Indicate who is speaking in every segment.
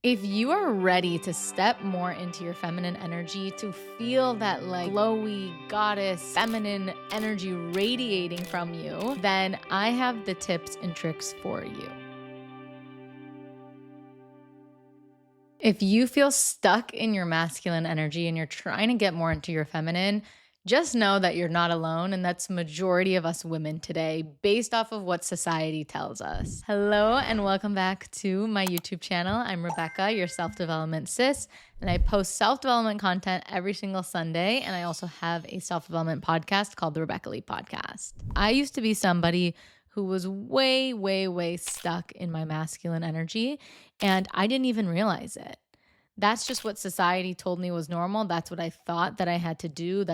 Speaker 1: If you are ready to step more into your feminine energy, to feel that like glowy goddess feminine energy radiating from you, then I have the tips and tricks for you. If you feel stuck in your masculine energy and you're trying to get more into your feminine, just know that you're not alone. And that's majority of us women today, based off of what society tells us. Hello, and welcome back to my YouTube channel. I'm Rebecca, your self-development sis, and I post self-development content every single Sunday. And I also have a self-development podcast called the Rebecca Lee Podcast. I used to be somebody who was way stuck in my masculine energy, and I didn't even realize it. That's just what society told me was normal. That's what I thought that I had to do.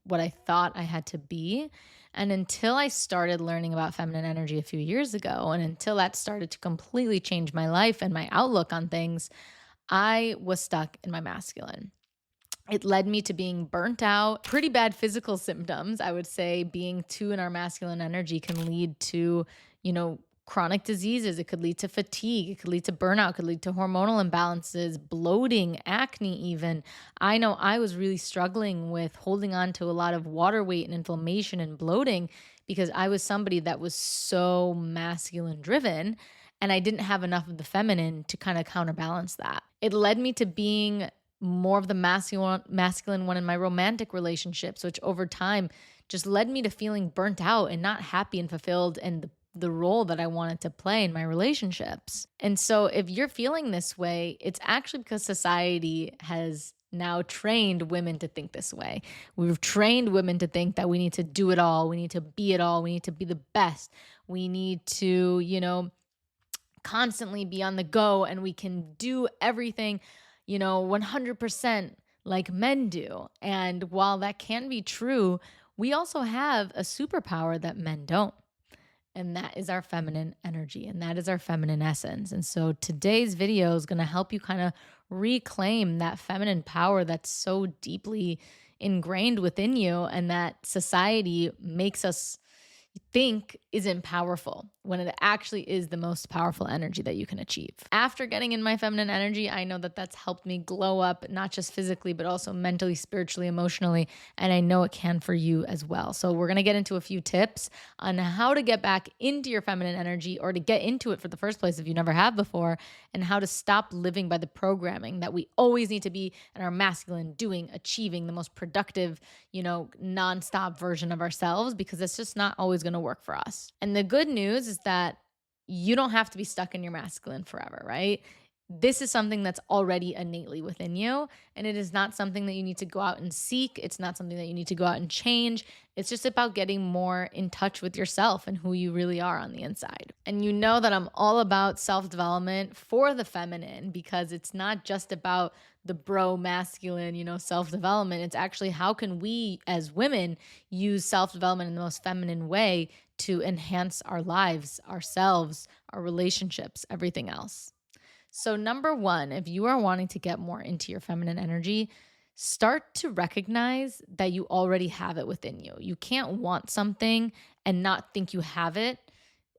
Speaker 1: What I thought I had to be. And until I started learning about feminine energy a few years ago, and until that started to completely change my life and my outlook on things, I was stuck in my masculine. It led me to being burnt out, pretty bad physical symptoms. I would say being too in our masculine energy can lead to, chronic diseases. It could lead to fatigue. It could lead to burnout. It could lead to hormonal imbalances, bloating, acne even. I know I was really struggling with holding on to a lot of water weight and inflammation and bloating because I was somebody that was so masculine driven and I didn't have enough of the feminine to kind of counterbalance that. It led me to being more of the masculine one in my romantic relationships, which over time just led me to feeling burnt out and not happy and fulfilled and the role that I wanted to play in my relationships. And so if you're feeling this way, it's actually because society has now trained women to think this way. We've trained women to think that we need to do it all. We need to be it all. We need to be the best. We need to, constantly be on the go, and we can do everything 100% like men do. And while that can be true, we also have a superpower that men don't. And that is our feminine energy, and that is our feminine essence. And so today's video is going to help you kind of reclaim that feminine power that's so deeply ingrained within you and that society makes us think isn't powerful when it actually is the most powerful energy that you can achieve. After getting in my feminine energy, I know that that's helped me glow up, not just physically, but also mentally, spiritually, emotionally. And I know it can for you as well. So we're going to get into a few tips on how to get back into your feminine energy, or to get into it for the first place if you never have before, and how to stop living by the programming that we always need to be in our masculine, doing, achieving the most productive, nonstop version of ourselves, because it's just not always going to work for us. And the good news is that you don't have to be stuck in your masculine forever, right? This is something that's already innately within you, and it is not something that you need to go out and seek. It's not something that you need to go out and change. It's just about getting more in touch with yourself and who you really are on the inside. And you know that I'm all about self-development for the feminine, because it's not just about the bro masculine, self-development. It's actually how can we as women use self-development in the most feminine way to enhance our lives, ourselves, our relationships, everything else. So number one, if you are wanting to get more into your feminine energy, start to recognize that you already have it within you. You can't want something and not think you have it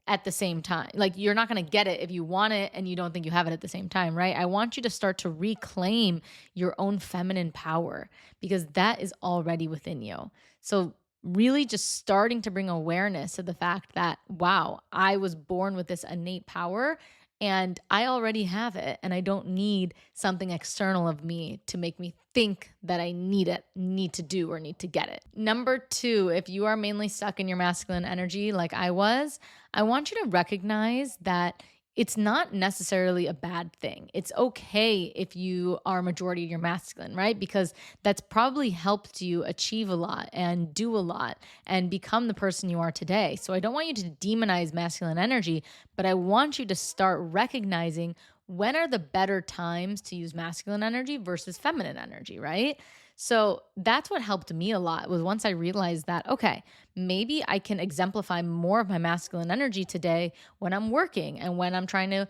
Speaker 1: at the same time. Like, you're not going to get it if you want it and you don't think you have it at the same time, right? I want you to start to reclaim your own feminine power, because that is already within you. So really just starting to bring awareness to the fact that, wow, I was born with this innate power and I already have it, and I don't need something external of me to make me think that I need it, need to do, or need to get it. Number two, if you are mainly stuck in your masculine energy like I was, I want you to recognize that it's not necessarily a bad thing. It's okay if you are majority your masculine, right? Because that's probably helped you achieve a lot and do a lot and become the person you are today. So I don't want you to demonize masculine energy, but I want you to start recognizing when are the better times to use masculine energy versus feminine energy, right? So that's what helped me a lot, was once I realized that, okay, maybe I can exemplify more of my masculine energy today when I'm working and when I'm trying to,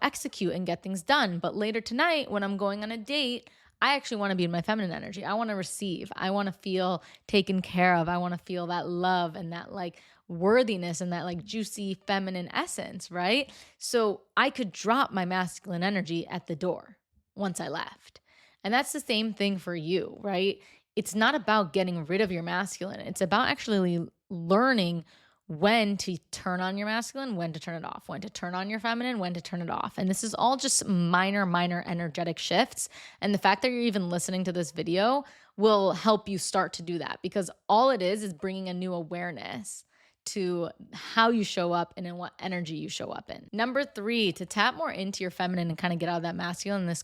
Speaker 1: execute and get things done. But later tonight, when I'm going on a date, I actually want to be in my feminine energy. I want to receive. I want to feel taken care of. I want to feel that love and that like worthiness and that like juicy feminine essence, right? So I could drop my masculine energy at the door once I left. And that's the same thing for you, right? It's not about getting rid of your masculine. It's about actually learning when to turn on your masculine, when to turn it off, when to turn on your feminine, when to turn it off. And this is all just minor energetic shifts. And the fact that you're even listening to this video will help you start to do that, because all it is bringing a new awareness to how you show up and in what energy you show up in. Number 3, to tap more into your feminine and kind of get out of that masculine. This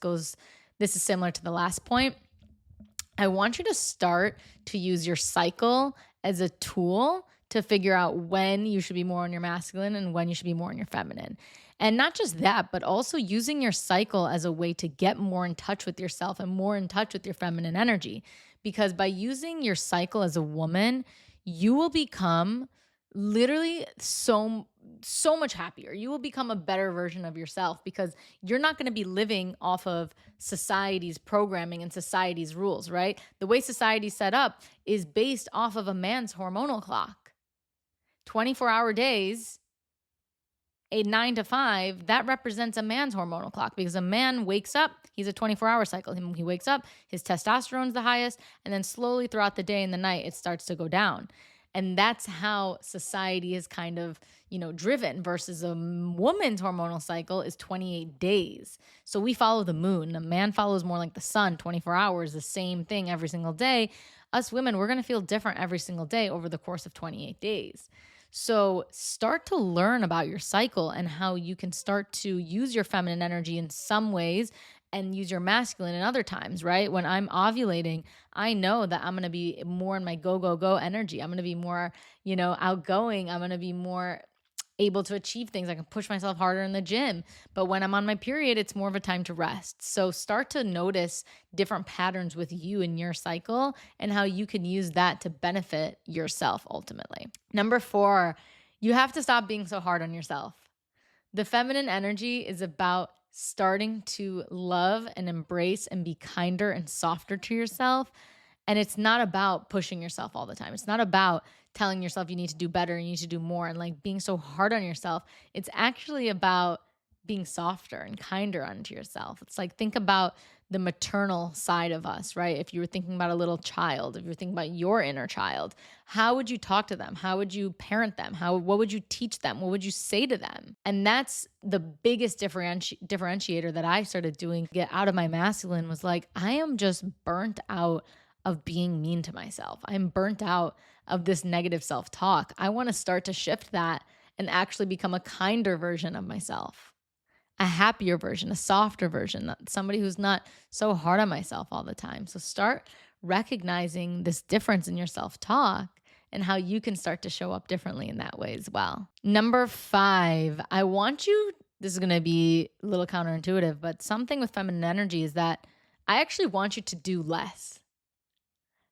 Speaker 1: is similar to the last point. I want you to start to use your cycle as a tool to figure out when you should be more on your masculine and when you should be more on your feminine. And not just that, but also using your cycle as a way to get more in touch with yourself and more in touch with your feminine energy. Because by using your cycle as a woman, you will become literally so much happier. You will become a better version of yourself because you're not going to be living off of society's programming and society's rules, right? The way society's set up is based off of a man's hormonal clock. 24-hour days, a 9 to 5, that represents a man's hormonal clock, because a man wakes up, he's a 24-hour cycle. He wakes up, his testosterone's the highest, and then slowly throughout the day and the night, it starts to go down. And that's how society is kind of, driven, versus a woman's hormonal cycle is 28 days. So we follow the moon. A man follows more like the sun, 24 hours, the same thing every single day. Us women, we're going to feel different every single day over the course of 28 days. So start to learn about your cycle and how you can start to use your feminine energy in some ways and use your masculine in other times, right? When I'm ovulating, I know that I'm going to be more in my go, go, go energy. I'm going to be more, outgoing. I'm going to be more able to achieve things. I can push myself harder in the gym. But when I'm on my period, it's more of a time to rest. So start to notice different patterns with you in your cycle and how you can use that to benefit yourself ultimately. Number 4, you have to stop being so hard on yourself. The feminine energy is about starting to love and embrace and be kinder and softer to yourself. And it's not about pushing yourself all the time. It's not about telling yourself you need to do better, you need to do more, and like being so hard on yourself. It's actually about being softer and kinder onto yourself. It's like, think about the maternal side of us, right? If you were thinking about a little child, if you're thinking about your inner child, how would you talk to them? How would you parent them? What would you teach them? What would you say to them? And that's the biggest differentiator that I started doing to get out of my masculine, was like, I am just burnt out of being mean to myself. I'm burnt out of this negative self-talk. I want to start to shift that and actually become a kinder version of myself, a happier version, a softer version, somebody who's not so hard on myself all the time. So start recognizing this difference in your self-talk and how you can start to show up differently in that way as well. Number 5, this is going to be a little counterintuitive, but something with feminine energy is that I actually want you to do less.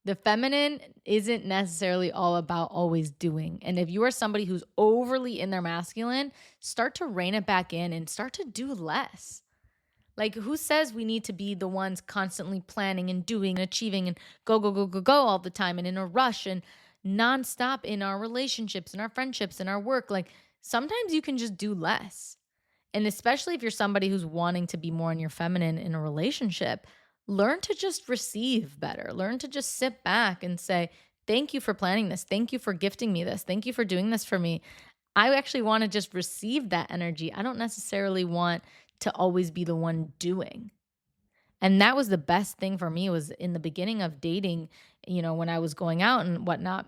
Speaker 1: The feminine isn't necessarily all about always doing. And if you are somebody who's overly in their masculine, start to rein it back in and start to do less. Like, who says we need to be the ones constantly planning and doing and achieving and go, go, go, go, go all the time and in a rush and nonstop in our relationships and our friendships and our work? Like, sometimes you can just do less. And especially if you're somebody who's wanting to be more in your feminine in a relationship, learn to just receive better. Learn to just sit back and say, thank you for planning this. Thank you for gifting me this. Thank you for doing this for me. I actually want to just receive that energy. I don't necessarily want to always be the one doing. And that was the best thing for me, was in the beginning of dating, when I was going out and whatnot,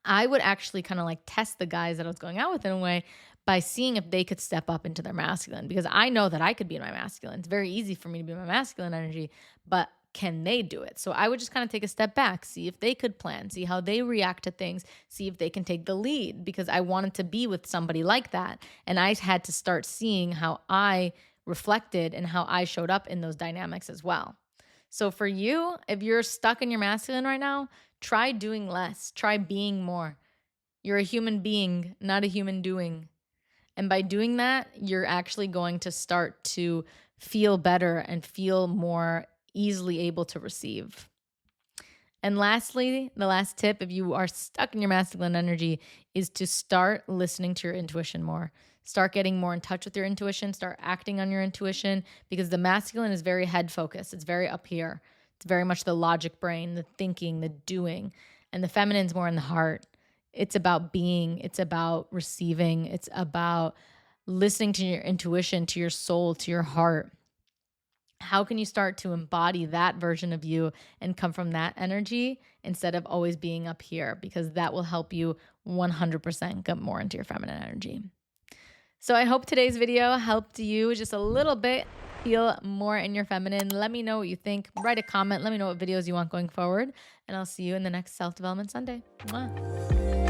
Speaker 1: I would actually kind of like test the guys that I was going out with in a way by seeing if they could step up into their masculine, because I know that I could be in my masculine. It's very easy for me to be in my masculine energy, but can they do it? So I would just kind of take a step back, see if they could plan, see how they react to things, see if they can take the lead, because I wanted to be with somebody like that. And I had to start seeing how I reflected and how I showed up in those dynamics as well. So for you, if you're stuck in your masculine right now, try doing less, try being more. You're a human being, not a human doing. And by doing that, you're actually going to start to feel better and feel more easily able to receive. And lastly, the last tip, if you are stuck in your masculine energy, is to start listening to your intuition more. Start getting more in touch with your intuition, start acting on your intuition, because the masculine is very head focused. It's very up here. It's very much the logic brain, the thinking, the doing. And the feminine's more in the heart. It's about being, it's about receiving, it's about listening to your intuition, to your soul, to your heart. How can you start to embody that version of you and come from that energy instead of always being up here? Because that will help you 100% get more into your feminine energy. So I hope today's video helped you just a little bit feel more in your feminine. Let me know what you think. Write a comment. Let me know what videos you want going forward. And I'll see you in the next Self-Development Sunday. Mwah.